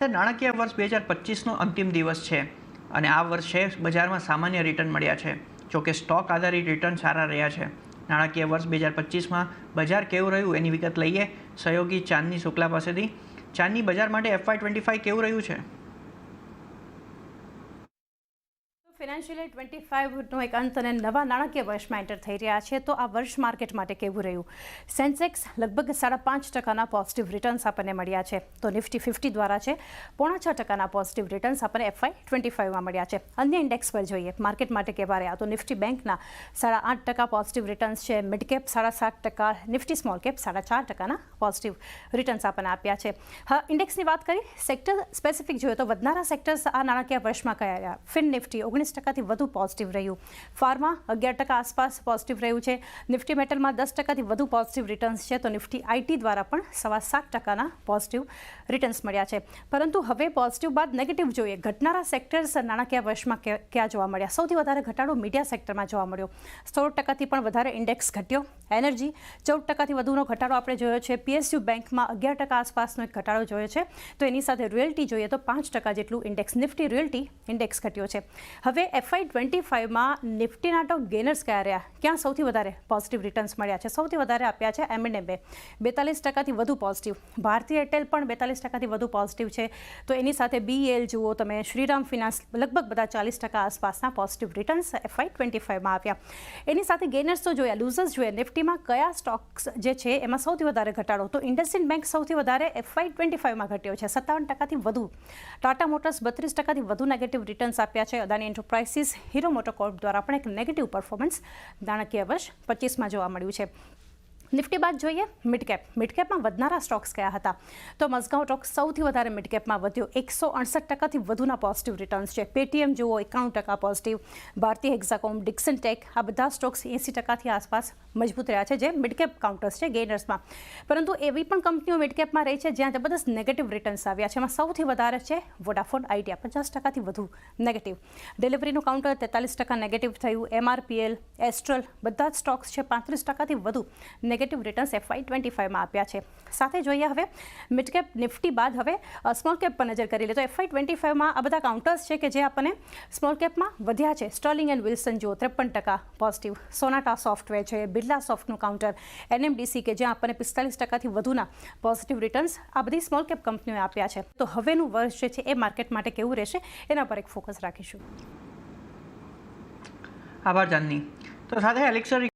નાણાકીય વર્ષ 2025નો અંતિમ દિવસ છે અને આ વર્ષે બજારમાં સામાન્ય રિટર્ન મળ્યા છે. જોકે સ્ટોક આધારિત રિટર્ન સારા રહ્યા છે. નાણાકીય વર્ષ 2025માં બજાર કેવું રહ્યું એની વિગત લઈએ સહયોગી ચાંદની શુક્લા પાસેથી. ચાંદની, બજાર માટે FY25 કેવું રહ્યું છે? ફિનાન્શિયલ 25નો એક અંત અને નવા નાણાકીય વર્ષમાં એન્ટર થઈ રહ્યા છે. તો આ વર્ષ માર્કેટ માટે કેવું રહ્યું? સેન્સેક્સ લગભગ 5.5% પોઝિટિવ રિટર્ન્સ આપણને મળ્યા છે. તો નિફ્ટી 50 દ્વારા છે 5.5% પોઝિટિવ રિટર્ન્સ આપણને FY25માં મળ્યા છે. અન્ય ઇન્ડેક્સ પર જોઈએ માર્કેટ માટે કેવા રહ્યા તો નિફ્ટી બેંકના 8.5% પોઝિટિવ રિટર્ન્સ છે. Mid cap 7.5%, Nifty small cap 4.5%ના પોઝિટિવ રિટર્ન્સ આપણને આપ્યા છે. હા, ઇન્ડેક્સની વાત કરી સેક્ટર સ્પેસિફિક જોઈએ તો વધનારા સેક્ટર્સ આ નાણાકીય વર્ષમાં કયા રહ્યા? ફિન નિફ્ટી 19% વધુ પોઝિટિવ રહ્યું. ફાર્મા 11% આસપાસ પોઝિટિવ રહ્યું છે. નિફ્ટી મેટલમાં 10% વધુ પોઝિટિવ રિટર્ન્સ છે. તો નિફ્ટી આઈટી દ્વારા પણ 7.25%ના પોઝિટિવ રિટર્ન્સ મળ્યા છે. પરંતુ હવે પોઝિટિવ બાદ નેગેટિવ જોઈએ. ઘટનારા સેક્ટર્સ નાણાકીય વર્ષમાં ક્યાં જોવા મળ્યા? સૌથી વધારે ઘટાડો મીડિયા સેક્ટરમાં જોવા મળ્યો. 16%થી પણ વધારે ઇન્ડેક્સ ઘટ્યો. એનર્જી 14%થી વધુનો ઘટાડો આપણે જોયો છે. PSU બેંકમાં 11% આસપાસનો એક ઘટાડો જોયો છે. તો એની સાથે રિયલ્ટી જોઈએ તો 5% જેટલું ઇન્ડેક્સ નિફ્ટી રિયલ્ટી ઇન્ડેક્સ ઘટ્યો છે. હવે FY25માં નિફ્ટીના ટોપ ગેનર્સ કયા રહ્યા? ક્યાં સૌથી વધારે પોઝિટિવ રિટર્ન્સ મળ્યા છે? સૌથી વધારે આપ્યા છે M&M 42%થી વધુ પોઝિટિવ. ભારતીય એરટેલ પણ 42%થી વધુ પોઝિટિવ છે. તો એની સાથે BEL જુઓ તમે, શ્રીરામ ફિનાન્સ લગભગ બધા 40% આસપાસના પોઝિટિવ રિટર્ન્સ FY25માં આવ્યા. એની સાથે ગેનર્સ તો જોયા. લૂઝર્સ જોઈએ નિફ્ટીમાં કયા સ્ટોક્સ જે છે એમાં સૌથી વધારે ઘટાડો તો ઇન્ડસઇન્ડ બેંક સૌથી વધારે FY25માં ઘટ્યો છે 57%થી વધુ. ટાટા મોટર્સ 32%થી વધુ નેગેટિવ રિટર્ન્સ આપ્યા છે. અદાની એન્ટરપ્રાઇઝિસ, હીરો મોટોકોર્પ દ્વારા પણ એક નેગેટિવ પરફોર્મન્સ નાણાકીય વર્ષ 25માં જોવા મળ્યું છે. નિફ્ટી બાદ જોઈએ મિડકેપ. મિડકેપમાં વધનારા સ્ટોક્સ કયા હતા? તો મઝગાંવ સ્ટોક સૌથી વધારે મિડકેપમાં વધ્યો. 168%થી વધુના પોઝિટિવ રિટર્ન્સ છે. પેટીએમ જુઓ 91% પોઝિટિવ. ભારતીય હેક્ઝાકોમ, ડિક્સન ટેક આ બધા સ્ટોક્સ 80%થી આસપાસ મજબૂત રહ્યા છે જે મિડકેપ કાઉન્ટર્સ છે ગેનર્સમાં. પરંતુ એવી પણ કંપનીઓ મિડકેપમાં રહી છે જ્યાં જબરદસ્ત નેગેટિવ રિટર્ન્સ આવ્યા છે. એમાં સૌથી વધારે છે વોડાફોન આઈડિયા 50%થી વધુ નેગેટિવ. ડિલિવરીનું કાઉન્ટર 43% નેગેટિવ થયું. MRPL, એસ્ટ્રલ બધા જ સ્ટોક્સ છે 35%થી વધુ નેગેટિવ રિટર્ન્સ FY25માં આપ્યા છે. સાથે જોઈએ હવે મિડકેપ નિફ્ટી બાદ હવે સ્મોલ કેપ પર નજર કરી લે તો FY25માં આ બધા કાઉન્ટર્સ છે કે જે આપણને સ્મોલ કેપમાં વધ્યા છે. સ્ટર્લિંગ એન્ડ વિલ્સન જુઓ 53% પોઝિટિવ. સોનાટા સોફ્ટવેર છે, બિરલા સોફ્ટનું કાઉન્ટર, NMDC કે જ્યાં આપણને 45%થી વધુના પોઝિટિવ રિટર્ન્સ આ બધી સ્મોલ કેપ કંપનીઓએ આપ્યા છે. તો હવેનું વર્ષ જે છે એ માર્કેટ માટે કેવું રહેશે એના પર એક ફોકસ રાખીશું. આભાર ચાંદની. તો સાથે એલેક્સર